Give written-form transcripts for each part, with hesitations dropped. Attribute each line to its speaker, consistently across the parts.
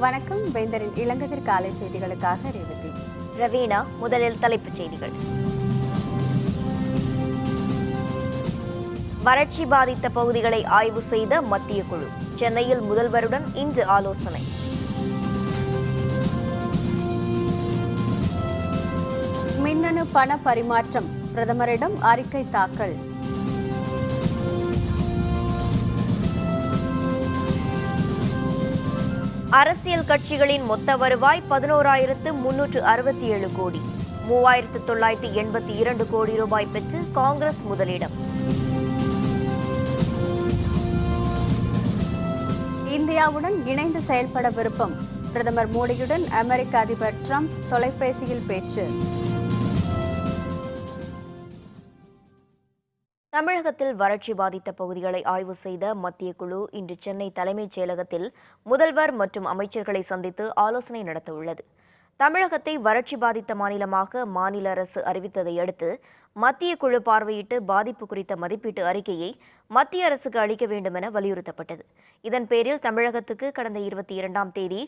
Speaker 1: வணக்கம். வேந்தரின் இளங்கதிர் காலை செய்திகளுக்காக ரேவதி.
Speaker 2: ரவீனா. முதலில் தலைப்புச் செய்திகள். வறட்சி பாதித்த பகுதிகளை ஆய்வு செய்த மத்திய குழு. சென்னையில் முதல்வருடன் இன்று ஆலோசனை.
Speaker 1: மின்னணு பண பரிமாற்றம், பிரதமரிடம் அறிக்கை தாக்கல்.
Speaker 2: அரசியல் கட்சிகளின் மொத்த வருவாய் 11,367 கோடி. 3,982 கோடி ரூபாய் பெற்று காங்கிரஸ் முதலிடம்.
Speaker 1: இந்தியாவுடன் இணைந்து செயல்பட விருப்பம், பிரதமர் மோடியுடன் அமெரிக்க அதிபர் டிரம்ப் தொலைபேசியில் பேச்சு.
Speaker 2: தமிழகத்தில் வறட்சி பாதித்த பகுதிகளை ஆய்வு செய்த மத்திய குழு இன்று சென்னை தலைமைச் செயலகத்தில் முதல்வர் மற்றும் அமைச்சர்களை சந்தித்து ஆலோசனை நடத்தவுள்ளது. தமிழகத்தை வறட்சி பாதித்த மாநிலமாக மாநில அரசு அறிவித்ததை அடுத்து மத்திய குழு பார்வையிட்டு பாதிப்பு குறித்த மதிப்பீட்டு அறிக்கையை மத்திய அரசுக்கு அளிக்க வேண்டும் என வலியுறுத்தப்பட்டது. இதன் பேரில் தமிழகத்துக்கு கடந்த 22ஆம் தேதி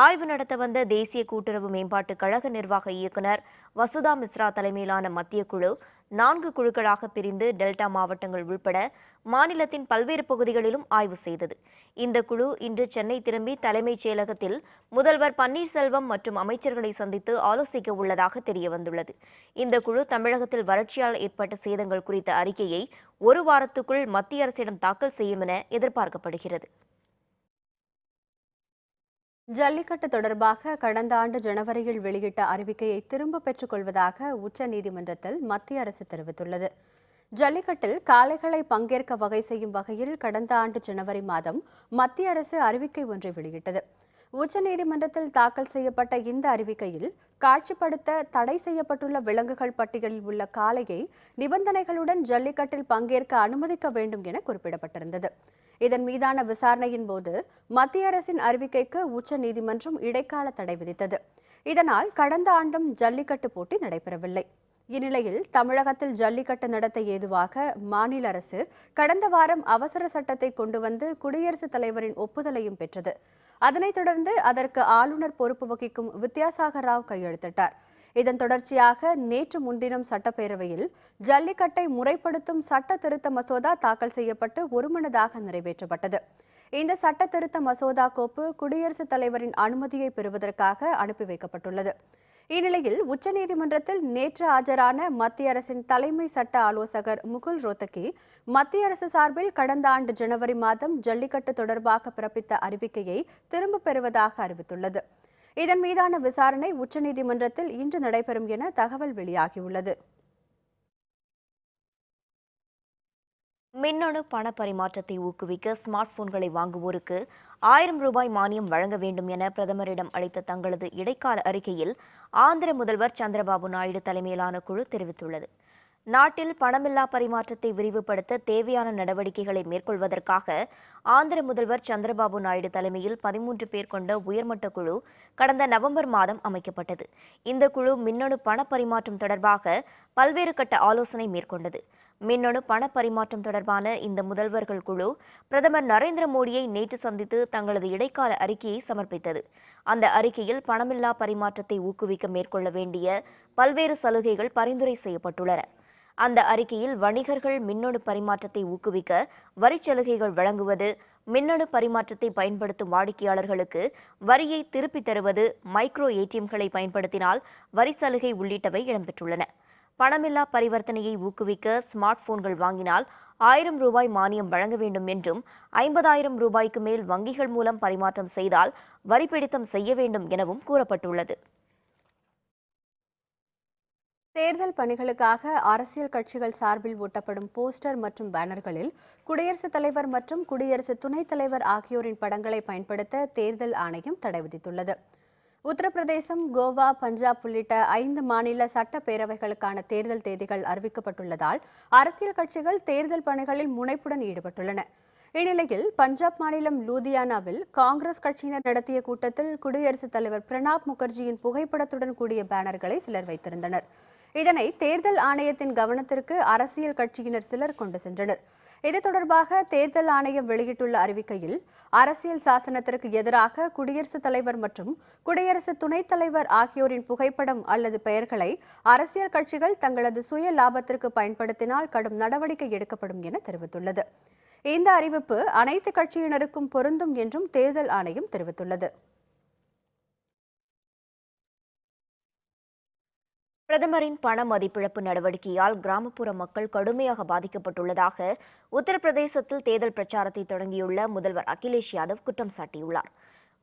Speaker 2: ஆய்வு நடத்த வந்த தேசிய கூட்டுறவு மேம்பாட்டு கழக நிர்வாக இயக்குநர் வசுதா மிஸ்ரா தலைமையிலான மத்திய குழு 4 குழுக்களாக பிரிந்து டெல்டா மாவட்டங்கள் உள்பட மாநிலத்தின் பல்வேறு பகுதிகளிலும் ஆய்வு செய்தது. இந்த குழு இன்று சென்னை திரும்பி தலைமைச் செயலகத்தில் முதல்வர் பன்னீர்செல்வம் மற்றும் அமைச்சர்களை சந்தித்து ஆலோசிக்க உள்ளதாக தெரியவந்துள்ளது. இந்த குழு தமிழகத்தில் வறட்சியால் ஏற்பட்ட சேதங்கள் குறித்த அறிக்கையை ஒரு வாரத்துக்குள் மத்திய அரசிடம் தாக்கல் செய்யும் என எதிர்பார்க்கப்படுகிறது.
Speaker 1: ஜல்லிக்கட்டு தொடர்பாக கடந்த ஆண்டு ஜனவரியில் வெளியிட்ட அறிவிக்கையை திரும்ப பெற்றுக் கொள்வதாக உச்சநீதிமன்றத்தில் மத்திய அரசு தெரிவித்துள்ளது. ஜல்லிக்கட்டில் காளைகளை பங்கேற்க வகை செய்யும் வகையில் கடந்த ஆண்டு ஜனவரி மாதம் மத்திய அரசு அறிவிக்கை ஒன்றை வெளியிட்டது. உச்சநீதிமன்றத்தில் தாக்கல் செய்யப்பட்ட இந்த அறிவிக்கையில் காட்சிப்படுத்த தடை செய்யப்பட்டுள்ள விலங்குகள் பட்டியலில் உள்ள காளையை நிபந்தனைகளுடன் ஜல்லிக்கட்டில் பங்கேற்க அனுமதிக்க வேண்டும் என குறிப்பிடப்பட்டிருந்தது. இதன் மீதான விசாரணையின் போது மத்திய அரசின் அறிவிக்கைக்கு உச்சநீதிமன்றம் இடைக்கால தடை விதித்தது. இதனால் கடந்த ஆண்டும் ஜல்லிக்கட்டு போட்டி நடைபெறவில்லை. இந்நிலையில் தமிழகத்தில் ஜல்லிக்கட்டு நடத்த ஏதுவாக மாநில அரசு கடந்த வாரம் அவசர சட்டத்தை கொண்டு வந்து குடியரசுத் தலைவரின் ஒப்புதலையும் பெற்றது. அதனைத் தொடர்ந்து அதற்கு ஆளுநர் பொறுப்பு வகிக்கும் வித்யாசாகர் ராவ் கையெழுத்திட்டார். இதன் தொடர்ச்சியாக நேற்று முன்தினம் சட்டப்பேரவையில் ஜல்லிக்கட்டை முறைப்படுத்தும் சட்ட திருத்த மசோதா தாக்கல் செய்யப்பட்டு ஒருமனதாக நிறைவேற்றப்பட்டது. இந்த சட்ட திருத்த மசோதா கோப்பு குடியரசுத் தலைவரின் அனுமதியை பெறுவதற்காக அனுப்பி வைக்கப்பட்டுள்ளது. இந்நிலையில் உச்சநீதிமன்றத்தில் நேற்று ஆஜரான மத்திய அரசின் தலைமை சட்ட ஆலோசகர் முகுல் ரோத்தகி மத்திய அரசு சார்பில் கடந்த ஆண்டு ஜனவரி மாதம் ஜல்லிக்கட்டு தொடர்பாக பிறப்பித்த அறிவிக்கையை திரும்பப் பெறுவதாக அறிவித்துள்ளது. இதன் மீதான விசாரணை உச்சநீதிமன்றத்தில் இன்று நடைபெறும் என தகவல் வெளியாகியுள்ளது.
Speaker 2: மின்னணு பண பரிமாற்றத்தை ஊக்குவிக்க ஸ்மார்ட் போன்களை வாங்குவோருக்கு 1000 ரூபாய் மானியம் வழங்க வேண்டும் என பிரதமரிடம் அளித்த தங்களது இடைக்கால அறிக்கையில் ஆந்திர முதல்வர் சந்திரபாபு நாயுடு தலைமையிலான குழு தெரிவித்துள்ளது. நாட்டில் பணமில்லா பரிமாற்றத்தை விரிவுபடுத்த தேவையான நடவடிக்கைகளை மேற்கொள்வதற்காக ஆந்திர முதல்வர் சந்திரபாபு நாயுடு தலைமையில் 13 பேர் கொண்ட உயர்மட்ட குழு கடந்த நவம்பர் மாதம் அமைக்கப்பட்டது. இந்த குழு மின்னணு பண பரிமாற்றம் தொடர்பாக பல்வேறு கட்ட ஆலோசனை மேற்கொண்டது. மின்னணு பண பரிமாற்றம் தொடர்பான இந்த முதல்வர்கள் குழு பிரதமர் நரேந்திர மோடியை நேற்று சந்தித்து தங்களது இடைக்கால அறிக்கையை சமர்ப்பித்தது. அந்த அறிக்கையில் பணமில்லா பரிமாற்றத்தை ஊக்குவிக்க மேற்கொள்ள வேண்டிய பல்வேறு சலுகைகள் பரிந்துரை செய்யப்பட்டுள்ளன. அந்த அறிக்கையில் வணிகர்கள் மின்னணு பரிமாற்றத்தை ஊக்குவிக்க வரி சலுகைகள் வழங்குவது, மின்னணு பரிமாற்றத்தை பயன்படுத்தும் வாடிக்கையாளர்களுக்கு வரியை திருப்பித் தருவது, மைக்ரோ ஏடிஎம்களை பயன்படுத்தினால் வரி சலுகை உள்ளிட்டவை இடம்பெற்றுள்ளன. பணமில்லா பரிவர்த்தனையை ஊக்குவிக்க ஸ்மார்ட் போன்கள் வாங்கினால் 1000 ரூபாய் மானியம் வழங்க வேண்டும் என்றும் 50,000 ரூபாய்க்கு மேல் வங்கிகள் மூலம் பரிமாற்றம் செய்தால் வரி பிடித்தம் செய்ய வேண்டும் எனவும் கூறப்பட்டுள்ளது.
Speaker 1: தேர்தல் பணிகளுக்காக அரசியல் கட்சிகள் சார்பில் ஒட்டப்படும் போஸ்டர் மற்றும் பேனர்களில் குடியரசுத் தலைவர் மற்றும் குடியரசு துணைத் தலைவர் ஆகியோரின் படங்களை பயன்படுத்த தேர்தல் ஆணையம் தடை விதித்துள்ளது. உத்தரப்பிரதேசம், கோவா, பஞ்சாப் உள்ளிட்ட 5 மாநில சட்டப்பேரவைகளுக்கான தேர்தல் தேதிகள் அறிவிக்கப்பட்டுள்ளதால் அரசியல் கட்சிகள் தேர்தல் பணிகளில் முனைப்புடன் ஈடுபட்டுள்ளன. இந்நிலையில் பஞ்சாப் மாநிலம் லூதியானாவில் காங்கிரஸ் கட்சியினர் நடத்திய கூட்டத்தில் குடியரசுத் தலைவர் பிரணாப் முகர்ஜியின் புகைப்படத்துடன் கூடிய பேனர்களை சிலர் வைத்திருந்தனர். இதனை தேர்தல் ஆணையத்தின் கவனத்திற்கு அரசியல் கட்சியினர் சிலர் கொண்டு சென்றனர். இது தொடர்பாக தேர்தல் ஆணையம் வெளியிட்டுள்ள அறிவிக்கையில், அரசியல் சாசனத்திற்கு எதிராக குடியரசுத் தலைவர் மற்றும் குடியரசு துணைத் தலைவர் ஆகியோரின் புகைப்படம் அல்லது பெயர்களை அரசியல் கட்சிகள் தங்களது சுய லாபத்திற்கு பயன்படுத்தினால் கடும் நடவடிக்கை எடுக்கப்படும் என தெரிவித்துள்ளது. இந்த அறிவிப்பு அனைத்து கட்சியினருக்கும் பொருந்தும் என்றும் தேர்தல் ஆணையம் தெரிவித்துள்ளது.
Speaker 2: பிரதமரின் பண மதிப்பிழப்பு நடவடிக்கையால் கிராமப்புற மக்கள் கடுமையாக பாதிக்கப்பட்டுள்ளதாக உத்தரப்பிரதேசத்தில் தேர்தல் பிரச்சாரத்தை தொடங்கியுள்ள முதல்வர் அகிலேஷ் யாதவ் குற்றம் சாட்டியுள்ளார்.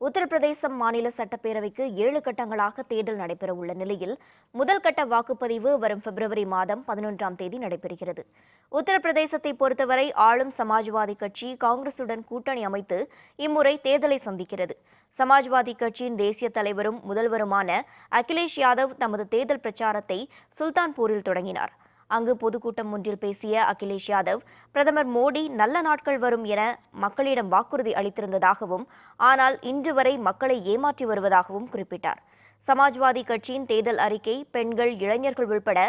Speaker 2: உத்தரப்பிரதேசம் மாநில சட்டப்பேரவைக்கு 7 கட்டங்களாக தேர்தல் நடைபெறவுள்ள நிலையில் முதல் கட்ட வாக்குப்பதிவு வரும் பிப்ரவரி மாதம் 11ஆம் தேதி நடைபெறுகிறது. உத்தரப்பிரதேசத்தை பொறுத்தவரை ஆளும் சமாஜ்வாதி கட்சி காங்கிரசுடன் கூட்டணி அமைத்து இம்முறை தேர்தலை சந்திக்கிறது. சமாஜ்வாதி கட்சியின் தேசிய தலைவரும் முதல்வருமான அகிலேஷ் யாதவ் தமது தேர்தல் பிரச்சாரத்தை சுல்தான்பூரில் தொடங்கினார். அங்கு பொதுக்கூட்டம் ஒன்றில் பேசிய அகிலேஷ் யாதவ், பிரதமர் மோடி நல்ல நாட்கள் வரும் என மக்களிடம் வாக்குறுதி அளித்திருந்ததாகவும், ஆனால் இன்று வரை மக்களை ஏமாற்றி வருவதாகவும் குறிப்பிட்டார். சமாஜ்வாதி கட்சியின் தேர்தல் அறிக்கை பெண்கள், இளைஞர்கள் உள்பட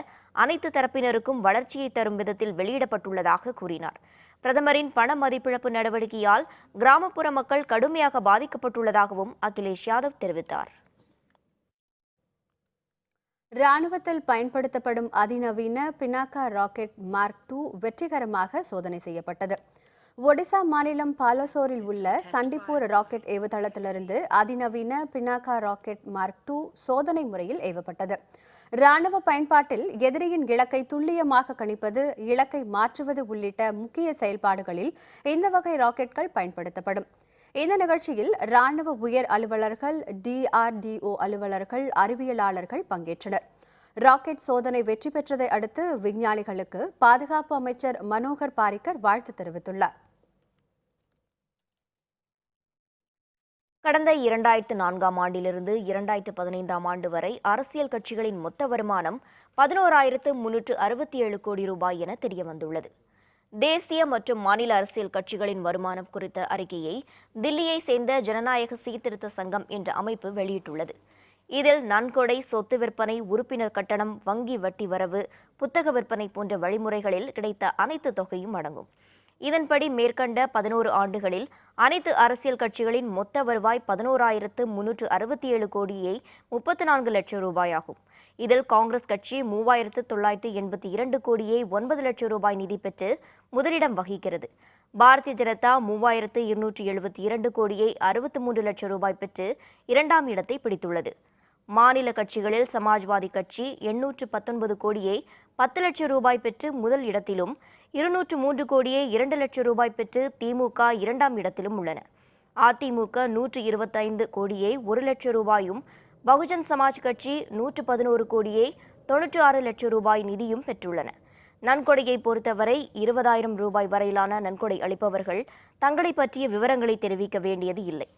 Speaker 2: அனைத்து தரப்பினருக்கும் வளர்ச்சியை தரும் விதத்தில் வெளியிடப்பட்டுள்ளதாக கூறினார். பிரதமரின் பண மதிப்பிழப்பு நடவடிக்கையால் கிராமப்புற மக்கள் கடுமையாக பாதிக்கப்பட்டுள்ளதாகவும் அகிலேஷ் யாதவ் தெரிவித்தார்.
Speaker 1: ராணுவத்தில் பயன்படுத்தப்படும் அதிநவீன பினாக்கா ராக்கெட் மார்க் 2 வெற்றிகரமாக சோதனை செய்யப்பட்டது. ஒடிசா மாநிலம் பாலசோரில் உள்ள சண்டிப்பூர் ராக்கெட் ஏவுதளத்திலிருந்து அதிநவீன பினாக்கா ராக்கெட் மார்க் 2 சோதனை முறையில் ஏவப்பட்டது. ராணுவ பயன்பாட்டில் எதிரியின் இலக்கை துல்லியமாக கணிப்பது, இலக்கை மாற்றுவது உள்ளிட்ட முக்கிய செயல்பாடுகளில் இந்த வகை ராக்கெட்கள் பயன்படுத்தப்படும். இந்த நிகழ்ச்சியில் ராணுவ உயர் அலுவலர்கள், DRDO அலுவலர்கள், அறிவியலாளர்கள் பங்கேற்றனர். ராக்கெட் சோதனை வெற்றி பெற்றதை அடுத்து விஞ்ஞானிகளுக்கு பாதுகாப்பு அமைச்சர் மனோகர் பாரிக்கர் வாழ்த்து தெரிவித்துள்ளார்.
Speaker 2: கடந்த 2004ஆம் ஆண்டிலிருந்து 2015ஆம் ஆண்டு வரை அரசியல் கட்சிகளின் மொத்த வருமானம் 11,367 கோடி ரூபாய் என தெரியவந்துள்ளது. தேசிய மற்றும் மாநில அரசியல் கட்சிகளின் வருமானம் குறித்த அறிக்கையை தில்லியை சேர்ந்த ஜனநாயக சீர்திருத்த சங்கம் என்ற அமைப்பு வெளியிட்டுள்ளது. இதில் நன்கொடை, சொத்து விற்பனை, உறுப்பினர் கட்டணம், வங்கி வட்டி வரவு, புத்தக விற்பனை போன்ற வழிமுறைகளில் கிடைத்த அனைத்து தொகையும் அடங்கும். இதன்படி மேற்கண்ட 11 ஆண்டுகளில் அனைத்து அரசியல் கட்சிகளின் மொத்த வருவாய் 11,367 கோடியே 34 லட்சம் ரூபாய் ஆகும். இதில் காங்கிரஸ் கட்சி 3,982 கோடியே 9 லட்சம் ரூபாய் நிதி பெற்று முதலிடம் வகிக்கிறது. பாரதிய ஜனதா 3,272 கோடியே 63 லட்சம் ரூபாய் பெற்று 2ஆம் இடத்தை பிடித்துள்ளது. மாநில கட்சிகளில் சமாஜ்வாதி கட்சி 819 கோடியே 10 லட்சம் ரூபாய் பெற்று முதல் இடத்திலும், 203 கோடியே 2 லட்சம் ரூபாய் பெற்று திமுக 2ஆம் இடத்திலும் உள்ளன. அதிமுக 125 கோடியே 1 லட்சம் ரூபாயும், பகுஜன் சமாஜ் கட்சி 111 கோடியே 96 லட்சம் ரூபாய் நிதியும் பெற்றுள்ளன. நன்கொடையை பொறுத்தவரை 20,000 ரூபாய் வரையிலான நன்கொடை அளிப்பவர்கள் தங்களை பற்றிய விவரங்களை தெரிவிக்க வேண்டியது இல்லை.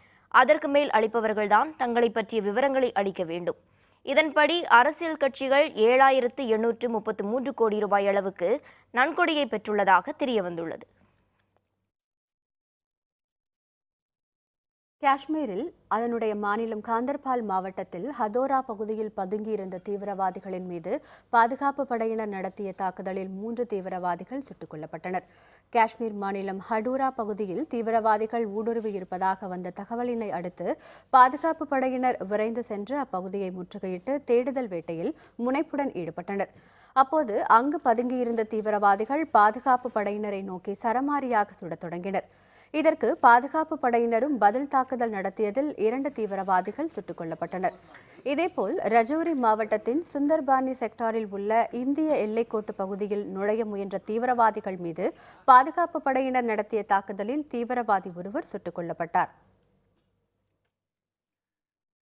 Speaker 2: அதற்கு மேல் அளிப்பவர்கள்தான் தங்களை பற்றிய விவரங்களை அளிக்க வேண்டும். இதன்படி அரசியல் கட்சிகள் 7,833 கோடி ரூபாய் அளவுக்கு நன்கொடையை பெற்றுள்ளதாக தெரியவந்துள்ளது.
Speaker 1: காஷ்மீரில் அதனுடைய மாநிலம் காந்தர்பால் மாவட்டத்தில் ஹதோரா பகுதியில் பதுங்கியிருந்த தீவிரவாதிகளின் மீது பாதுகாப்பு படையினர் நடத்திய தாக்குதலில் 3 தீவிரவாதிகள் சுட்டுக் கொல்லப்பட்டனர். காஷ்மீர் மாநிலம் ஹடூரா பகுதியில் தீவிரவாதிகள் ஊடுருவி இருப்பதாக வந்த தகவலினை அடுத்து பாதுகாப்பு படையினர் விரைந்து சென்று அப்பகுதியை முற்றுகையிட்டு தேடுதல் வேட்டையில் முனைப்புடன் ஈடுபட்டனர். அப்போது அங்கு பதுங்கியிருந்த தீவிரவாதிகள் பாதுகாப்பு படையினரை நோக்கி சரமாரியாக சுடத் தொடங்கினர். இதற்கு பாதுகாப்பு படையினரும் பதில் தாக்குதல் நடத்தியதில் 2 தீவிரவாதிகள் சுட்டுக் கொல்லப்பட்டனர். இதேபோல் ரஜோரி மாவட்டத்தின் சுந்தர்பானி செக்டாரில் உள்ள இந்திய எல்லைக்கோட்டு பகுதியில் நுழைய முயன்ற தீவிரவாதிகள் மீது பாதுகாப்பு படையினர் நடத்திய தாக்குதலில் தீவிரவாதி ஒருவர் சுட்டுக் கொல்லப்பட்டார்.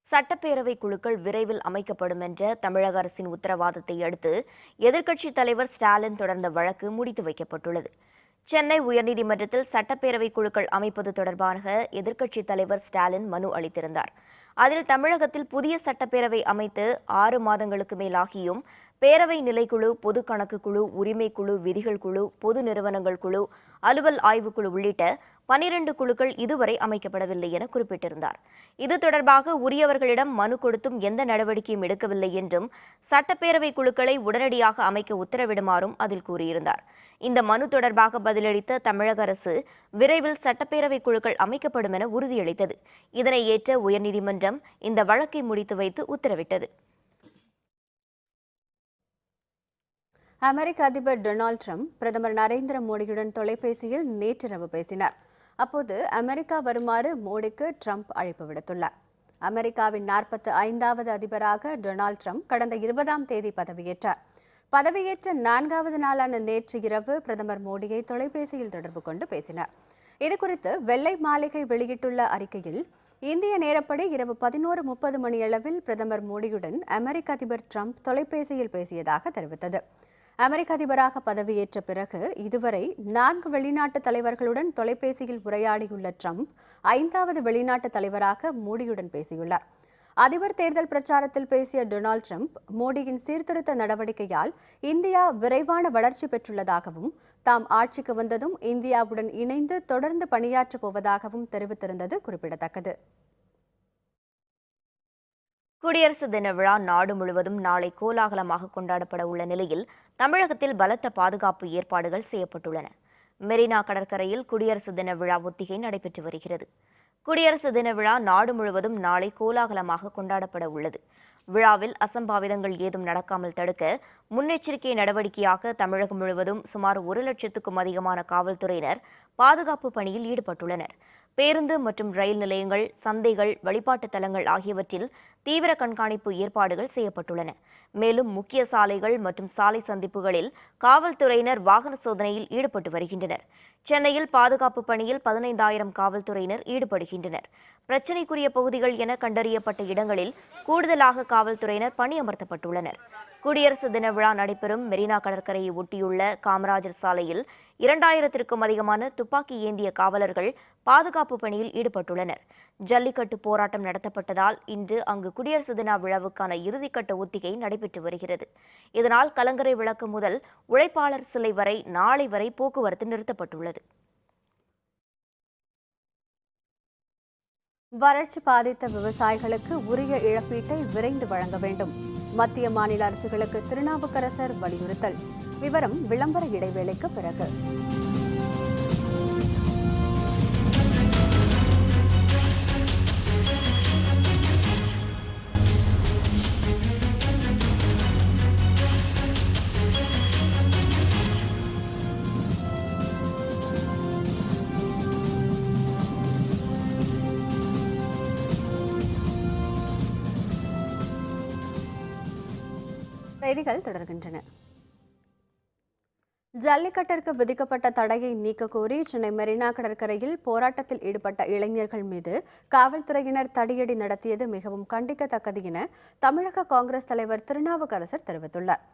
Speaker 2: சட்டப்பேரவை குழுக்கள் விரைவில் அமைக்கப்படும் என்ற தமிழக அரசின் உத்தரவாதத்தை அடுத்து எதிர்க்கட்சித் தலைவர் ஸ்டாலின் தொடர்ந்த வழக்கு முடித்து வைக்கப்பட்டுள்ளது. சென்னை உயர்நீதிமன்றத்தில் சட்டப்பேரவை குழுக்கள் அமைப்பது தொடர்பாக எதிர்க்கட்சித் தலைவர் ஸ்டாலின் மனு அளித்திருந்தார். அதில் தமிழகத்தில் புதிய சட்டப்பேரவை அமைத்து 6 மாதங்களுக்கு மேலாகியும் பேரவை நிலைக்குழு, பொது கணக்கு குழு, உரிமை குழு, விதிகள் குழு, பொது நிறுவனங்கள் குழு, அலுவல் ஆய்வுக்குழு உள்ளிட்ட 12 குழுக்கள் இதுவரை அமைக்கப்படவில்லை என குறிப்பிட்டிருந்தார். இது தொடர்பாக உரியவர்களிடம் மனு கொடுத்தும் எந்த நடவடிக்கையும் எடுக்கவில்லை என்றும் சட்டப்பேரவை குழுக்களை உடனடியாக அமைக்க உத்தரவிடுமாறும் அதில் கூறியிருந்தார். இந்த மனு தொடர்பாக பதிலளித்த தமிழக அரசு விரைவில் சட்டப்பேரவை குழுக்கள் அமைக்கப்படும் என உறுதியளித்தது. இதனை ஏற்ற உயர்நீதிமன்றம் இந்த வழக்கை முடித்து வைத்து உத்தரவிட்டது.
Speaker 1: அமெரிக்க அதிபர் டொனால்டு ட்ரம்ப் பிரதமர் நரேந்திர மோடியுடன் தொலைபேசியில் நேற்றிரவு பேசினார். அப்போது அமெரிக்கா வருமாறு மோடிக்கு ட்ரம்ப் அழைப்பு விடுத்துள்ளார். அமெரிக்காவின் 45வது அதிபராக டொனால்டு ட்ரம்ப் கடந்த 20ஆம் தேதி பதவியேற்றார். பதவியேற்ற 4வது நாளான நேற்று இரவு பிரதமர் மோடியை தொலைபேசியில் தொடர்பு கொண்டு பேசினார். இதுகுறித்து வெள்ளை மாளிகை வெளியிட்டுள்ள அறிக்கையில், இந்திய நேரப்படி இரவு 11:30 மணியளவில் பிரதமர் மோடியுடன் அமெரிக்க அதிபர் ட்ரம்ப் தொலைபேசியில் பேசியதாக தெரிவித்தது. அமெரிக்க அதிபராக பதவியேற்ற பிறகு இதுவரை 4 வெளிநாட்டு தலைவர்களுடன் தொலைபேசியில் உரையாடியுள்ள ட்ரம்ப் 5வது வெளிநாட்டு தலைவராக மோடியுடன் பேசியுள்ளார். அதிபர் தேர்தல் பிரச்சாரத்தில் பேசிய டொனால்டு ட்ரம்ப், மோடியின் சீர்திருத்த நடவடிக்கையால் இந்தியா விரைவான வளர்ச்சி பெற்றுள்ளதாகவும் தாம் ஆட்சிக்கு வந்ததும் இந்தியாவுடன் இணைந்து தொடர்ந்து பணியாற்றப் போவதாகவும் தெரிவித்திருந்தது குறிப்பிடத்தக்கது.
Speaker 2: குடியரசு தின விழா நாடு முழுவதும் நாளை கோலாகலமாக கொண்டாடப்பட உள்ள நிலையில் தமிழகத்தில் பலத்த பாதுகாப்பு ஏற்பாடுகள் செய்யப்பட்டுள்ளன. மெரினா கடற்கரையில் குடியரசு தின விழா ஒத்திகை நடைபெற்று வருகிறது. குடியரசு தின விழா நாடு முழுவதும் நாளை கோலாகலமாக கொண்டாடப்பட உள்ளது. விழாவில் அசம்பாவிதங்கள் ஏதும் நடக்காமல் தடுக்க முன்னெச்சரிக்கை நடவடிக்கையாக தமிழகம் முழுவதும் சுமார் 1 லட்சத்துக்கும் அதிகமான காவல்துறையினர் பாதுகாப்பு பணியில் ஈடுபட்டுள்ளனர். பேருந்து மற்றும் ரயில் நிலையங்கள், சந்தைகள், வழிபாட்டு தலங்கள் ஆகியவற்றில் தீவிர கண்காணிப்பு ஏற்பாடுகள் செய்யப்பட்டுள்ளன. மேலும் முக்கிய சாலைகள் மற்றும் சாலை சந்திப்புகளில் காவல்துறையினர் வாகன சோதனையில் ஈடுபட்டு வருகின்றனர். சென்னையில் பாதுகாப்பு பணியில் 15,000 காவல்துறையினர் ஈடுபடுகின்றனர். பிரச்சினைக்குரிய பகுதிகள் என கண்டறியப்பட்ட இடங்களில் கூடுதலாக காவல்துறையினர் பணியமர்த்தப்பட்டுள்ளனர். குடியரசு தின விழா நடைபெறும் மெரினா கடற்கரையை ஒட்டியுள்ள காமராஜர் சாலையில் 2000த்திற்கும் அதிகமான துப்பாக்கி ஏந்திய காவலர்கள் பாதுகாப்பு பணியில் ஈடுபட்டுள்ளனர். ஜல்லிக்கட்டு போராட்டம் நடத்தப்பட்டதால் இன்று அங்கு குடியரசு தின விழாவுக்கான இறுதிக்கட்ட ஒத்திகை நடைபெற்று வருகிறது. இதனால் கலங்கரை விளக்கு முதல் உழைப்பாளர் சிலை வரை நாளை வரை போக்குவரத்து நிறுத்தப்பட்டுள்ளது.
Speaker 1: வறட்சி பாதித்த விவசாயிகளுக்கு உரிய இழப்பீட்டை விரைந்து வழங்க வேண்டும். மத்திய மாநில அரசுகளுக்கு திருநாவுக்கரசர் வலியுறுத்தல். விவரம் விளம்பர இடைவேளைக்கு பிறகு. செய்திகள் தொடர்கின்றன. ஜல்லிக்கட்டிற்கு விதிக்கப்பட்ட தடையை நீக்க கோரி சென்னை மெரினா கடற்கரையில் போராட்டத்தில் ஈடுபட்ட இளைஞர்கள் மீது காவல்துறையினர் தடியடி நடத்தியது மிகவும் கண்டிக்கத்தக்கது என தமிழக காங்கிரஸ் தலைவர் திருநாவுக்கரசர் தெரிவித்துள்ளார்.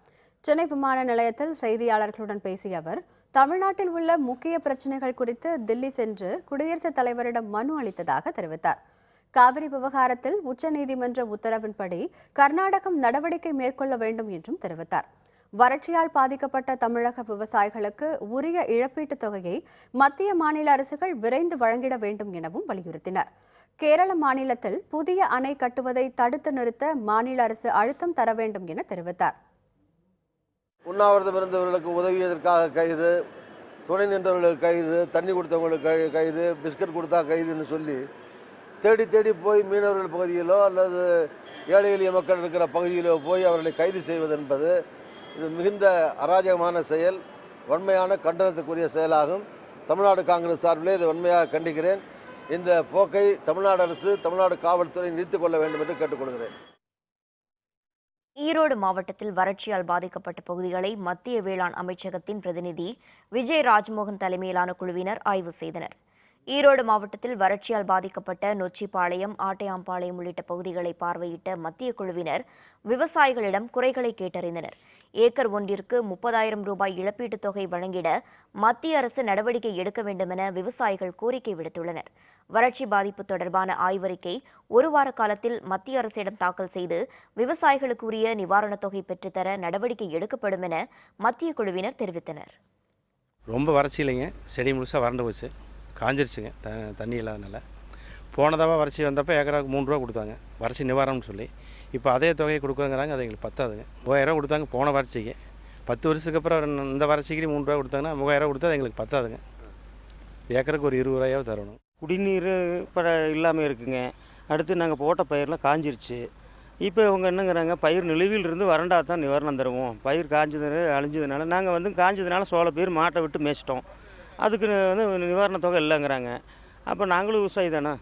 Speaker 1: சென்னை விமான நிலையத்தில் செய்தியாளர்களுடன் பேசிய அவர், தமிழ்நாட்டில் உள்ள முக்கிய பிரச்சினைகள் குறித்து தில்லி சென்று குடியரசுத் தலைவரிடம் மனு அளித்ததாக தெரிவித்தார். காவிரி விவகாரத்தில் உச்சநீதிமன்ற உத்தரவின்படி கர்நாடகம் நடவடிக்கை மேற்கொள்ள வேண்டும் என்றும் தெரிவித்தார். வறட்சியால் பாதிக்கப்பட்ட தமிழக விவசாயிகளுக்கு உரிய இழப்பீட்டுத் தொகையை மத்திய மாநில அரசுகள் விரைந்து வழங்கிட வேண்டும் எனவும் வலியுறுத்தினர். கேரள மாநிலத்தில் புதிய அணை கட்டுவதை தடுத்து நிறுத்த மாநில அரசு அழுத்தம் தர வேண்டும் என தெரிவித்தார்.
Speaker 3: உண்ணாவிரதம் இருந்தவர்களுக்கு உதவியதற்காக கைது, துணை நின்றவர்களுக்கு கைது, தண்ணி கொடுத்தவங்களுக்கு கைது, பிஸ்கட் கொடுத்தா கைதுன்னு சொல்லி தேடி தேடி போய் மீனவர்கள் பகுதியிலோ அல்லது ஏழை எளிய மக்கள் இருக்கிற பகுதியிலோ போய் அவர்களை கைது செய்வது என்பது இது மிகுந்த அராஜகமான செயல், வன்மையான கண்டனத்துக்குரிய செயலாகும். தமிழ்நாடு காங்கிரஸ் சார்பிலே இதை வன்மையாக கண்டிக்கிறேன். இந்த போக்கை தமிழ்நாடு அரசு, தமிழ்நாடு காவல்துறை நிறுத்திக் கொள்ள வேண்டும் என்று கேட்டுக்கொள்கிறேன்.
Speaker 2: ஈரோடு மாவட்டத்தில் வறட்சியால் பாதிக்கப்பட்ட பகுதிகளை மத்திய வேளாண் அமைச்சகத்தின் பிரதிநிதி விஜய் ராஜ்மோகன் தலைமையிலான குழுவினர் ஆய்வு செய்தனர். ஈரோடு மாவட்டத்தில் வறட்சியால் பாதிக்கப்பட்ட நொச்சிப்பாளையம், ஆட்டையாம்பாளையம் உள்ளிட்ட பகுதிகளை பார்வையிட்ட மத்திய குழுவினர் விவசாயிகளிடம் குறைகளை கேட்டறிந்தனர். ஏக்கர் ஒன்றிற்கு 30,000 ரூபாய் இழப்பீட்டுத் தொகை வழங்கிட மத்திய அரசு நடவடிக்கை எடுக்க வேண்டுமென விவசாயிகள் கோரிக்கை விடுத்துள்ளனர். வறட்சி பாதிப்பு தொடர்பான ஆய்வறிக்கை 1 வார காலத்தில் மத்திய அரசிடம் தாக்கல் செய்து விவசாயிகளுக்கு உரிய நிவாரணத் தொகை பெற்றுத்தர நடவடிக்கை எடுக்கப்படும் என மத்திய குழுவினர் தெரிவித்தனர்.
Speaker 4: ரொம்ப வறட்சி இல்லைங்க, செடி முழுசாக வறண்டு போச்சு. காஞ்சிருச்சுங்க தண்ணி இல்லாதனால. போன தடவை வறட்சி வந்தப்போ ஏக்கராவுக்கு 3 ரூபா கொடுத்தாங்க வறட்சி நிவாரணம்னு சொல்லி. இப்போ அதே தொகையை கொடுக்குறாங்கிறாங்க, அது எங்களுக்கு பத்தாதுங்க. 3000 கொடுத்தாங்க போன வறட்சிக்கு. 10 வருஷத்துக்கு அப்புறம் இந்த வறட்சிக்கு 3 ரூபா கொடுத்தாங்கன்னா 3000 கொடுத்தா அது எங்களுக்கு பத்தாதுங்க. ஏக்கருக்கு ஒரு 20 ரூபாயாவது தரணும்.
Speaker 5: குடிநீர் இப்போ இல்லாமல் இருக்குங்க. அடுத்து நாங்கள் போட்ட பயிரெலாம் காஞ்சிருச்சு. இப்போ இவங்க என்னங்கிறாங்க, பயிர் நிலுவையில் இருந்து வறண்டா தான் நிவாரணம் தருவோம். பயிர் காஞ்சது அழிஞ்சதுனால நாங்கள் காஞ்சதுனால சோள பயிர் மாட்டை விட்டு மேய்ச்சிட்டோம். அதுக்கு நிவாரண தொகை இல்லைங்கிறாங்க. அப்போ நாங்களும் விவசாயி தானே,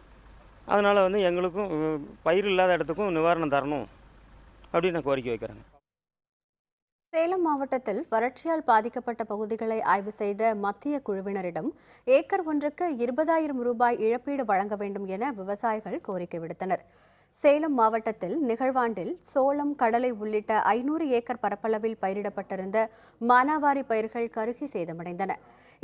Speaker 5: அதனால் எங்களுக்கும் பயிர் இல்லாத இடத்துக்கும் நிவாரணம் தரணும் அப்படின்னு நான் கோரிக்கை வைக்கிறேங்க.
Speaker 1: சேலம் மாவட்டத்தில் வறட்சியால் பாதிக்கப்பட்ட பகுதிகளை ஆய்வு செய்த மத்திய குழுவினரிடம் ஏக்கர் ஒன்றுக்கு 20,000 ரூபாய் இழப்பீடு வழங்க வேண்டும் என விவசாயிகள் கோரிக்கை விடுத்தனர். சேலம் மாவட்டத்தில் நிகழ்வாண்டில் சோளம், கடலை உள்ளிட்ட 500 ஏக்கர் பரப்பளவில் பயிரிடப்பட்டிருந்த மானாவாரி பயிர்கள் கருகி சேதமடைந்தன.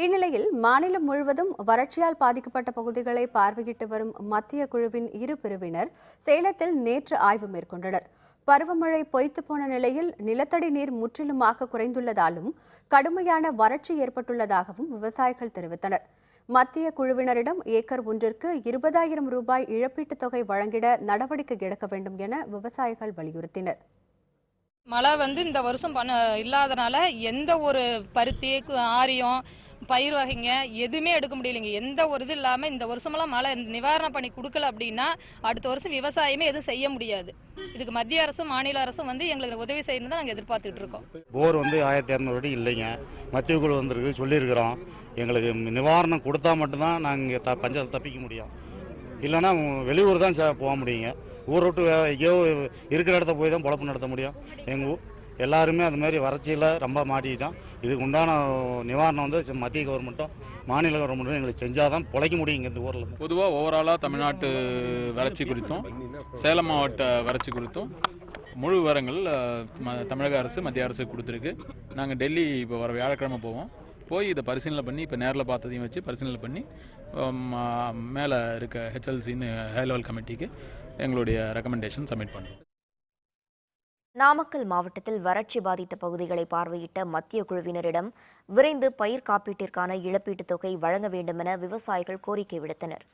Speaker 1: இந்நிலையில் மாநிலம் முழுவதும் வறட்சியால் பாதிக்கப்பட்ட பகுதிகளை பார்வையிட்டு வரும் மத்திய குழுவின் 2 பிரிவினர் சேலத்தில் நேற்று ஆய்வு மேற்கொண்டனர். பருவமழை பொய்த்து போன நிலையில் நிலத்தடி நீர் முற்றிலுமாக குறைந்துள்ளதாலும் கடுமையான வறட்சி ஏற்பட்டுள்ளதாகவும் விவசாயிகள் தெரிவித்தனர். மத்திய குழுவினரிடம் ஏக்கர் ஒன்றிற்கு 20,000 ரூபாய் இழப்பீட்டுத் தொகை வழங்கிட நடவடிக்கை எடுக்க வேண்டும் என விவசாயிகள் வலியுறுத்தினர்.
Speaker 6: மழை இந்த வருஷம் இல்லாதனால எந்த ஒரு பருத்தி, ஆரியம், பயிர் வகைங்க எதுவுமே எடுக்க முடியலைங்க. எந்த ஒரு இது இல்லாமல் இந்த வருஷமெல்லாம் மழை நிவாரணம் பண்ணி கொடுக்கல அப்படின்னா அடுத்த வருஷம் விவசாயமே எதுவும் செய்ய முடியாது. இதுக்கு மத்திய அரசும் மாநில அரசும் எங்களுக்கு உதவி செய்யணும் தான் நாங்கள் எதிர்பார்த்துட்டு இருக்கோம்.
Speaker 7: போர் 1200 அடி இல்லைங்க. மத்திய குழு வந்திருக்கு, சொல்லியிருக்கிறோம். எங்களுக்கு நிவாரணம் கொடுத்தா மட்டும்தான் நாங்கள் பஞ்சத்தை தப்பிக்க முடியும். இல்லைன்னா வெளியூர் தான் போக முடியுங்க. ஊரை விட்டு எங்கேயோ இருக்கிற இடத்த போய் தான் பொழப்பு நடத்த முடியும். எங்கள் எல்லாருமே அது மாதிரி வறட்சியில் ரொம்ப மாட்டிக்கிட்டோம். இதுக்கு உண்டான நிவாரணம் மத்திய கவர்மெண்ட்டும் மாநில கவர்மெண்ட்டும் எங்களுக்கு செஞ்சால் தான் பிழைக்க முடியும். இந்த ஊரில்
Speaker 8: பொதுவாக ஓவராலாக தமிழ்நாட்டு வறட்சி குறித்தும் சேலம் மாவட்ட வறட்சி குறித்தும் முழு விவரங்கள் தமிழக அரசு மத்திய அரசு கொடுத்துருக்கு. நாங்கள் டெல்லி இப்போ வர வியாழக்கிழமை போய் இதை பரிசீலனை பண்ணி, இப்போ நேரில் பார்த்ததையும் வச்சு பரிசீலனை பண்ணி மேலே இருக்க ஹெச்எல்சின்னு ஹை லெவல் கமிட்டிக்கு எங்களுடைய ரெக்கமெண்டேஷன் சப்மிட் பண்ணுவோம்.
Speaker 2: நாமக்கல் மாவட்டத்தில் வறட்சி பாதித்த பகுதிகளை பார்வையிட்ட மத்திய குழுவினரிடம் விரைந்து பயிர் காப்பீட்டிற்கான இழப்பீட்டுத் தொகை வழங்க வேண்டுமென விவசாயிகள் கோரிக்கை விடுத்தனர்.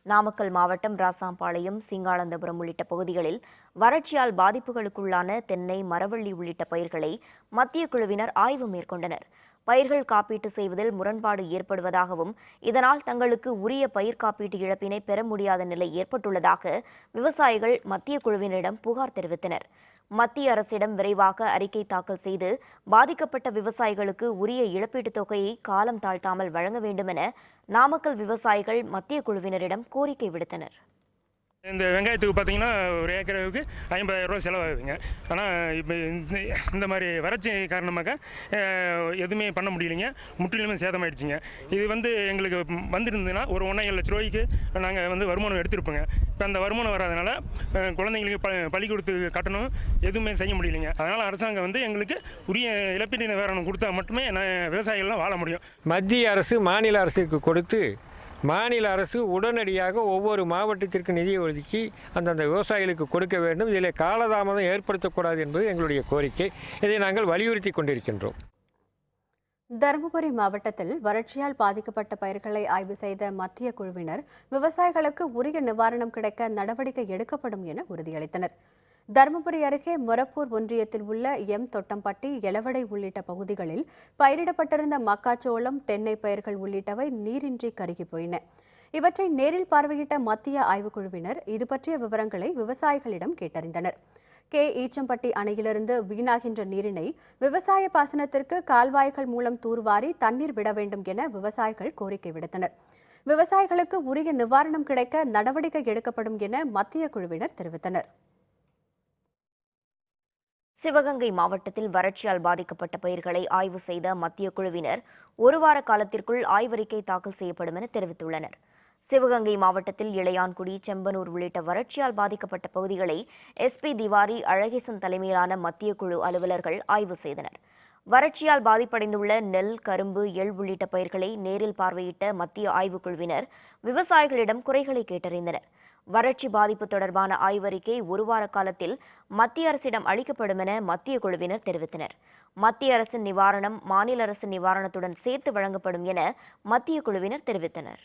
Speaker 2: நாமக்கல் மாவட்டம் ராசாம்பாளையம், சிங்கானந்தபுரம் உள்ளிட்ட பகுதிகளில் வறட்சியால் பாதிப்புகளுக்குள்ளான தென்னை, மரவள்ளி உள்ளிட்ட பயிர்களை மத்திய குழுவினர் ஆய்வு மேற்கொண்டனர். பயிர்கள் காப்பீட்டு செய்வதில் முரண்பாடு ஏற்படுவதாகவும் இதனால் தங்களுக்கு உரிய பயிர் காப்பீட்டு இழப்பினை பெற முடியாத நிலை ஏற்பட்டுள்ளதாக விவசாயிகள் மத்திய குழுவினரிடம் புகார் தெரிவித்தனர். மத்திய அரசிடம் விரைவாக அறிக்கை தாக்கல் செய்து பாதிக்கப்பட்ட விவசாயிகளுக்கு உரிய இழப்பீட்டுத் தொகையை காலம் தாழ்த்தாமல் வழங்க வேண்டுமென நாமக்கல் விவசாயிகள் மத்திய குழுவினரிடம் கோரிக்கை விடுத்தனர்.
Speaker 9: இந்த வெங்காயத்துக்கு பார்த்தீங்கன்னா ஒரு ஏக்கருக்கு 50,000 ரூபா செலவாகுதுங்க. ஆனால் இப்போ இந்த மாதிரி வறட்சி காரணமாக எதுவுமே பண்ண முடியலைங்க. முற்றிலுமே சேதமாயிடுச்சுங்க. இது எங்களுக்கு வந்திருந்ததுன்னா ஒரு 1,50,000 லட்ச ரூபாய்க்கு நாங்கள் வருமானம் எடுத்திருப்போங்க. இப்போ அந்த வருமானம் வராதனால குழந்தைங்களுக்கு பள்ளிக்கூடத்து கட்டணம் எதுவுமே செய்ய முடியலைங்க. அதனால் அரசாங்கம் எங்களுக்கு உரிய இழப்பீட்டு நிவாரணம் கொடுத்தா மட்டுமே விவசாயிகள்லாம் வாழ முடியும்.
Speaker 10: மத்திய அரசு மாநில அரசுக்கு கொடுத்து மாநில அரசு உடனடியாக ஒவ்வொரு மாவட்டத்திற்கு நிதியை ஒதுக்கி அந்தந்த விவசாயிகளுக்கு கொடுக்க வேண்டும். இதில் காலதாமதம் ஏற்படுத்தக்கூடாது என்பது எங்களுடைய கோரிக்கை. இதை நாங்கள் வலியுறுத்தி கொண்டிருக்கின்றோம்.
Speaker 1: தருமபுரி மாவட்டத்தில் வறட்சியால் பாதிக்கப்பட்ட பயிர்களை ஆய்வு செய்த மத்திய குழுவினர் விவசாயிகளுக்கு உரிய நிவாரணம் கிடைக்க நடவடிக்கை எடுக்கப்படும் என உறுதியளித்தனர். தருமபுரி அருகே மொரப்பூர் ஒன்றியத்தில் உள்ள தொட்டம்பட்டி, எலவடை உள்ளிட்ட பகுதிகளில் பயிரிடப்பட்டிருந்த மக்காச்சோளம், தென்னை பயிர்கள் உள்ளிட்டவை நீரின்றி கருகி போயின. இவற்றை நேரில் பார்வையிட்ட மத்திய ஆய்வுக்குழுவினர் இது பற்றிய விவரங்களை விவசாயிகளிடம் கேட்டறிந்தனர். ஈச்சம்பட்டி அணையிலிருந்து வீணாகின்ற நீரினை விவசாய பாசனத்திற்கு கால்வாய்கள் மூலம் தூர்வாரி தண்ணீர் விட வேண்டும் என விவசாயிகள் கோரிக்கை விடுத்தனர். விவசாயிகளுக்கு உரிய நிவாரணம் கிடைக்க நடவடிக்கை எடுக்கப்படும் என மத்திய குழுவினர் தெரிவித்தனர்.
Speaker 2: சிவகங்கை மாவட்டத்தில் வறட்சியால் பாதிக்கப்பட்ட பயிர்களை ஆய்வு செய்த மத்திய குழுவினர் 1 வார காலத்திற்குள் ஆய்வறிக்கை தாக்கல் செய்யப்படும் என தெரிவித்துள்ளனர். சிவகங்கை மாவட்டத்தில் இளையான்குடி, செம்பனூர் உள்ளிட்ட வறட்சியால் பாதிக்கப்பட்ட பகுதிகளை SP திவாரி, அழகேசன் தலைமையிலான மத்திய குழு அலுவலர்கள் ஆய்வு செய்தனர். வறட்சியால் பாதிப்படைந்துள்ள நெல், கரும்பு, எள் உள்ளிட்ட பயிர்களை நேரில் பார்வையிட்ட மத்திய ஆய்வுக்குழுவினர் விவசாயிகளிடம் குறைகளை கேட்டறிந்தனர். வறட்சி பாதிப்பு தொடர்பான ஆய்வறிக்கை 1 வார காலத்தில் மத்திய அரசிடம் அளிக்கப்படும் என மத்திய குழுவினர் தெரிவித்தனர். மத்திய அரசின் நிவாரணம் மாநில அரசின் நிவாரணத்துடன் சேர்த்து வழங்கப்படும் என மத்திய குழுவினர் தெரிவித்தனர்.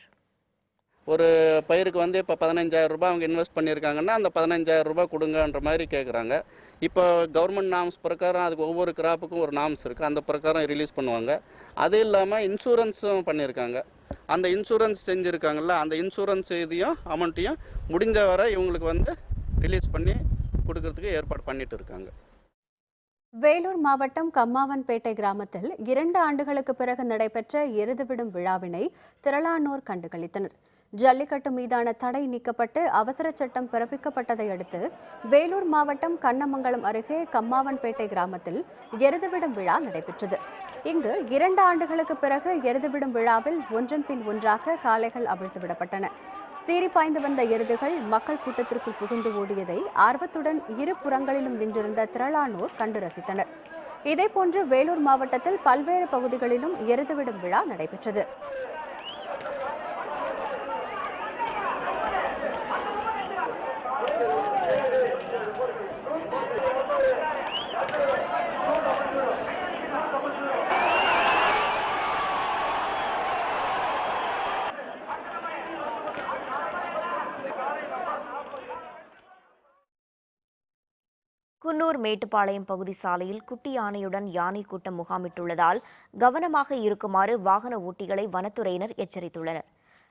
Speaker 11: ஒரு பயிருக்கு வந்து இப்போ 15,000 ரூபாய் அவங்க இன்வெஸ்ட் பண்ணியிருக்காங்கன்னா அந்த 15,000 ரூபாய் கொடுங்கன்ற மாதிரி கேட்குறாங்க. இப்போ கவர்மெண்ட் நாம்ஸ் பிரகாரம் அதுக்கு ஒவ்வொரு கிராப்புக்கும் ஒரு நாம்ஸ் இருக்குது, அந்த பிரகாரம் ரிலீஸ் பண்ணுவாங்க. அது இல்லாமல் இன்சூரன்ஸும் பண்ணியிருக்காங்க. அந்த இன்சூரன்ஸ் செஞ்சுருக்காங்கல்ல, அந்த இன்சூரன்ஸ் இதையும் அமௌண்ட்டையும் முடிஞ்ச வரை இவங்களுக்கு வந்து ரிலீஸ் பண்ணி கொடுக்கறதுக்கு ஏற்பாடு பண்ணிட்டு இருக்காங்க.
Speaker 1: வேலூர் மாவட்டம் கம்மாவன்பேட்டை கிராமத்தில் 2 ஆண்டுகளுக்கு பிறகு நடைபெற்ற எருதுவிடும் விழாவினை திரளானோர் கண்டுகளித்தனர். ஜல்லிக்கட்டு மீதான தடை நீக்கப்பட்டு அவசர சட்டம் பிறப்பிக்கப்பட்டதை அடுத்து வேலூர் மாவட்டம் கண்ணமங்கலம் அருகே கம்மாவன்பேட்டை கிராமத்தில் எருதுவிடும் விழா நடைபெற்றது. இங்கு 2 ஆண்டுகளுக்கு பிறகு எருதுவிடும் விழாவில் ஒன்றன் பின் ஒன்றாக காளைகள் அவிழ்த்துவிடப்பட்டன. சீறி பாய்ந்து வந்த எருதுகள் மக்கள் கூட்டத்திற்குள் புகுந்து ஓடியதை ஆர்வத்துடன் இரு புறங்களிலும் நின்றிருந்த திரளானோர் கண்டு ரசித்தனர். இதேபோன்று வேலூர் மாவட்டத்தில் பல்வேறு பகுதிகளிலும் எருதுவிடும் விழா நடைபெற்றது.
Speaker 2: குன்னூர் மேட்டுப்பாளையம் பகுதி சாலையில் குட்டி யானையுடன் யானை கூட்டம் முகாமிட்டுள்ளதால் கவனமாக இருக்குமாறு வாகன ஓட்டிகளை வனத்துறையினர் எச்சரித்துள்ளனர்.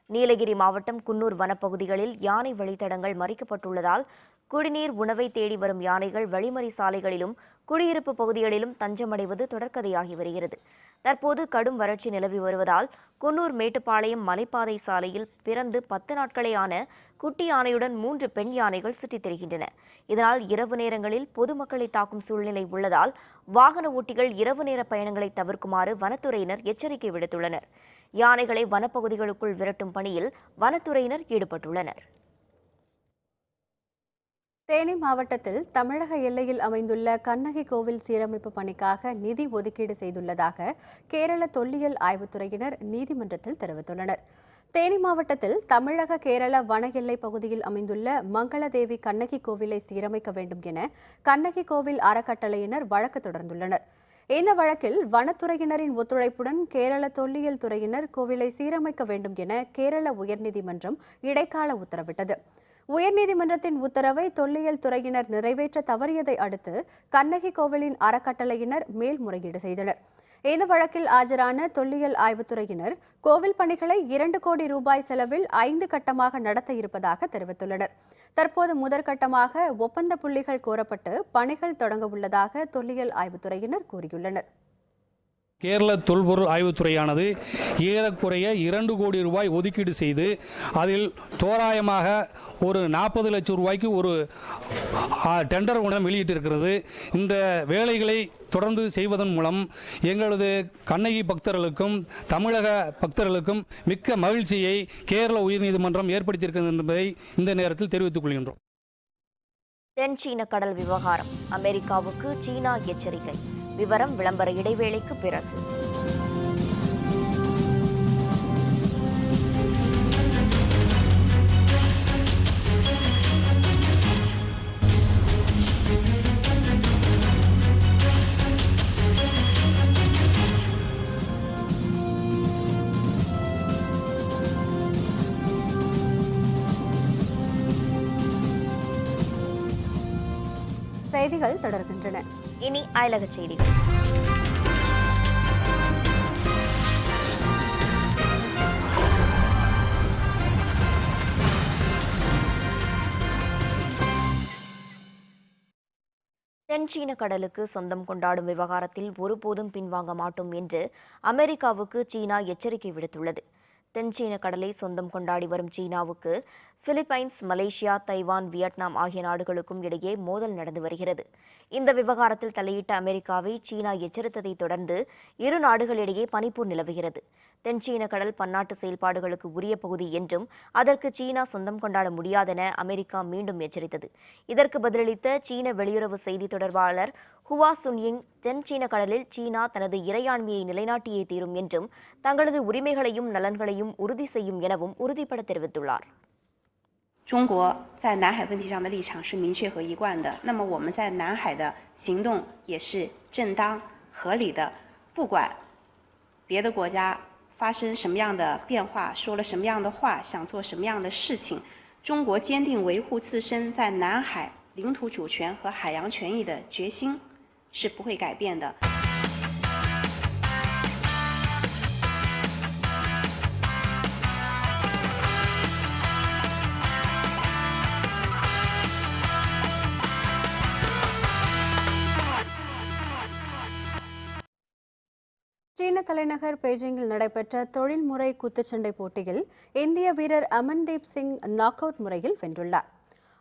Speaker 2: நீலகிரி மாவட்டம் குன்னூர் வனப்பகுதிகளில் யானை வழித்தடங்கள் மறிக்கப்பட்டுள்ளதால் குடிநீர் உணவை தேடி வரும் யானைகள் வழிமறி சாலைகளிலும் குடியிருப்பு பகுதிகளிலும் தஞ்சமடைவது தொடர்கதையாகி வருகிறது. தற்போது கடும் வறட்சி நிலவி வருவதால் குன்னூர் மேட்டுப்பாளையம் மலைப்பாதை சாலையில் பிறந்து 10 நாட்களே ஆன குட்டி யானையுடன் 3 பெண் யானைகள் சுற்றித் திரிகின்றன. இதனால் இரவு நேரங்களில் பொதுமக்களை தாக்கும் சூழ்நிலை உள்ளதால் வாகன ஓட்டிகள் இரவு நேர பயணங்களை தவிர்க்குமாறு வனத்துறையினர் எச்சரிக்கை விடுத்துள்ளனர். யானைகளை வனப்பகுதிகளுக்குள் விரட்டும் பணியில் வனத்துறையினர் ஈடுபட்டுள்ளனர்.
Speaker 1: தேனி மாவட்டத்தில் தமிழக எல்லையில் அமைந்துள்ள கண்ணகி கோவில் சீரமைப்பு பணிக்காக நிதி ஒதுக்கீடு செய்துள்ளதாக கேரள தொல்லியல் ஆய்வுத்துறையினர் நீதிமன்றத்தில் தெரிவித்துள்ளனர். தேனி மாவட்டத்தில் தமிழக கேரள வன எல்லை பகுதியில் அமைந்துள்ள மங்களதேவி கண்ணகி கோவிலை சீரமைக்க வேண்டும் என கண்ணகி கோவில் அறக்கட்டளையினர் வழக்கு தொடர்ந்துள்ளனர். இந்த வழக்கில் வனத்துறையினரின் ஒத்துழைப்புடன் கேரள தொல்லியல் துறையினர் கோவிலை சீரமைக்க வேண்டும் என கேரள உயர்நீதிமன்றம் இடைக்கால உத்தரவிட்டது. உயர்நீதிமன்றத்தின் உத்தரவை தொல்லியல் துறையினர் நிறைவேற்ற தவறியதை அடுத்து கண்ணகி கோவிலின் அறக்கட்டளையினர் மேல்முறையீடு செய்தனர். இந்த வழக்கில் ஆஜரான தொல்லியல் ஆய்வுத்துறையினர் கோவில் பணிகளை 2 கோடி ரூபாய் செலவில் 5 கட்டமாக நடத்த இருப்பதாக தெரிவித்துள்ளனர். தற்போது முதற்கட்டமாக ஒப்பந்த புள்ளிகள் கோரப்பட்டு பணிகள் தொடங்க உள்ளதாக தொல்லியல் ஆய்வுத்துறையினர் கூறியுள்ளனர்.
Speaker 12: கேரள தொல்பொருள் ஆய்வுத்துறையானது ஏறக்குறைய 2 கோடி ரூபாய் ஒதுக்கீடு செய்து அதில் தோராயமாக ஒரு 40 லட்சம் ரூபாய்க்கு ஒரு டெண்டர் வெளியிட்டிருக்கிறது. இந்த வேலைகளை தொடர்ந்து செய்வதன் மூலம் எங்களது கண்ணகி பக்தர்களுக்கும் தமிழக பக்தர்களுக்கும் மிக்க மகிழ்ச்சியை கேரள உயர்நீதிமன்றம் ஏற்படுத்தியிருக்கிறது என்பதை இந்த நேரத்தில் தெரிவித்துக் கொள்கின்றோம்.
Speaker 2: தென் சீன கடல் விவகாரம். அமெரிக்காவுக்கு சீனா எச்சரிக்கை. விவரம் விளம்பர இடைவேளைக்கு பிறகு.
Speaker 1: செய்திகள் தொடர்கின்றன.
Speaker 2: இனி அயலக செய்திகள். தென் சீன கடலுக்கு சொந்தம் கொண்டாடும் விவகாரத்தில் ஒருபோதும் பின்வாங்க மாட்டோம் என்று அமெரிக்காவுக்கு சீனா எச்சரிக்கை விடுத்துள்ளது. தென் சீன கடலை சொந்தம் கொண்டாடி வரும் சீனாவுக்கு பிலிப்பைன்ஸ், மலேசியா, தைவான், வியட்நாம் ஆகிய நாடுகளுக்கும் இடையே மோதல் நடந்து வருகிறது. இந்த விவகாரத்தில் தலையிட்ட அமெரிக்காவை சீனா எச்சரித்ததை தொடர்ந்து இரு நாடுகளிடையே பனிப்போர் நிலவுகிறது. தென் சீன கடல் பன்னாட்டு செயல்பாடுகளுக்கு உரிய பகுதி என்றும் அதற்கு சீனா சொந்தம் கொண்டாட முடியாதென அமெரிக்கா மீண்டும் எச்சரித்தது. இதற்கு பதிலளித்த சீன வெளியுறவு செய்தி தொடர்பாளர் ஹுவா சுன்யிங், தென் சீன கடலில் சீனா தனது இறையாண்மையை நிலைநாட்டியே தீரும் என்றும் தங்களது உரிமைகளையும் நலன்களையும் உறுதி செய்யும் எனவும் உறுதிபட தெரிவித்துள்ளார்.
Speaker 13: 中国在南海问题上的立场是明确和一贯的，那么我们在南海的行动也是正当合理的，不管别的国家发生什么样的变化，说了什么样的话，想做什么样的事情。中国坚定维护自身在南海领土主权和海洋权益的决心是不会改变的。
Speaker 1: சீன தலைநகர் பெய்ஜிங்கில் நடைபெற்ற தொழில்முறை குத்துச்சண்டை போட்டியில் இந்திய வீரர் அமன்தீப் சிங் நாக் அவுட் முறையில் வென்றுள்ளார்.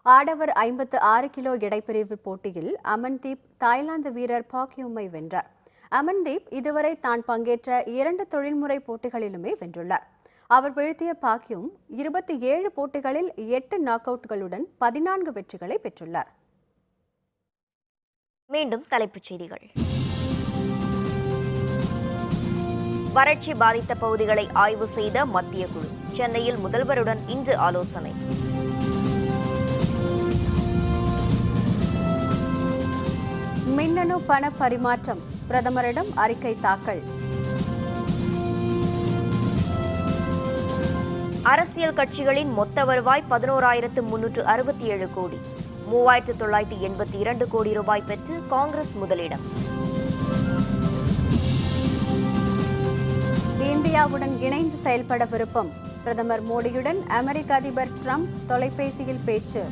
Speaker 1: ஆடவர் 56 கிலோ எடைப்பிரிவு போட்டியில் அமன்தீப் தாய்லாந்து வீரர் பாக்யூமை வென்றார். அமன்தீப் இதுவரை தான் பங்கேற்ற 2 தொழில்முறை போட்டிகளிலுமே வென்றுள்ளார். அவர் வீழ்த்திய பாக்யூம் 27 போட்டிகளில் 8 நாக் அவுட்களுடன் 14 வெற்றிகளை பெற்றுள்ளார்.
Speaker 2: மீண்டும் தலைப்புச் செய்திகள். வறட்சி பாதித்த பகுதிகளை ஆய்வு செய்த மத்திய குழு சென்னையில் முதல்வருடன் இன்று ஆலோசனை.
Speaker 1: மின்னணு பண பரிமாற்றம் பிரதமரிடம் அறிக்கை தாக்கல்.
Speaker 2: அரசியல் கட்சிகளின் மொத்த வருவாய் 11,367 கோடி, 3,982 கோடி ரூபாய் பெற்று காங்கிரஸ் முதலிடம்.
Speaker 1: இந்தியாவுடன் இணைந்து செயல்பட விருப்பம் பிரதமர் மோடியுடன் அமெரிக்க அதிபர் டிரம்ப் தொலைபேசியில் பேச்சு.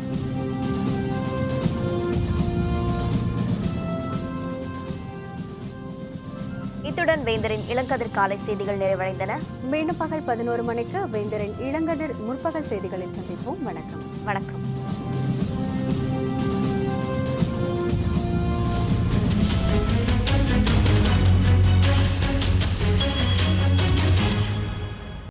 Speaker 2: இத்துடன் வேந்தரின் இளங்கதிர் காலை செய்திகள் நிறைவடைந்தன.
Speaker 1: மீண்டும் பகல் 11 மணிக்கு வேந்தரின் இளங்கதிர் முற்பகல் செய்திகளில் சந்திப்போம். வணக்கம்.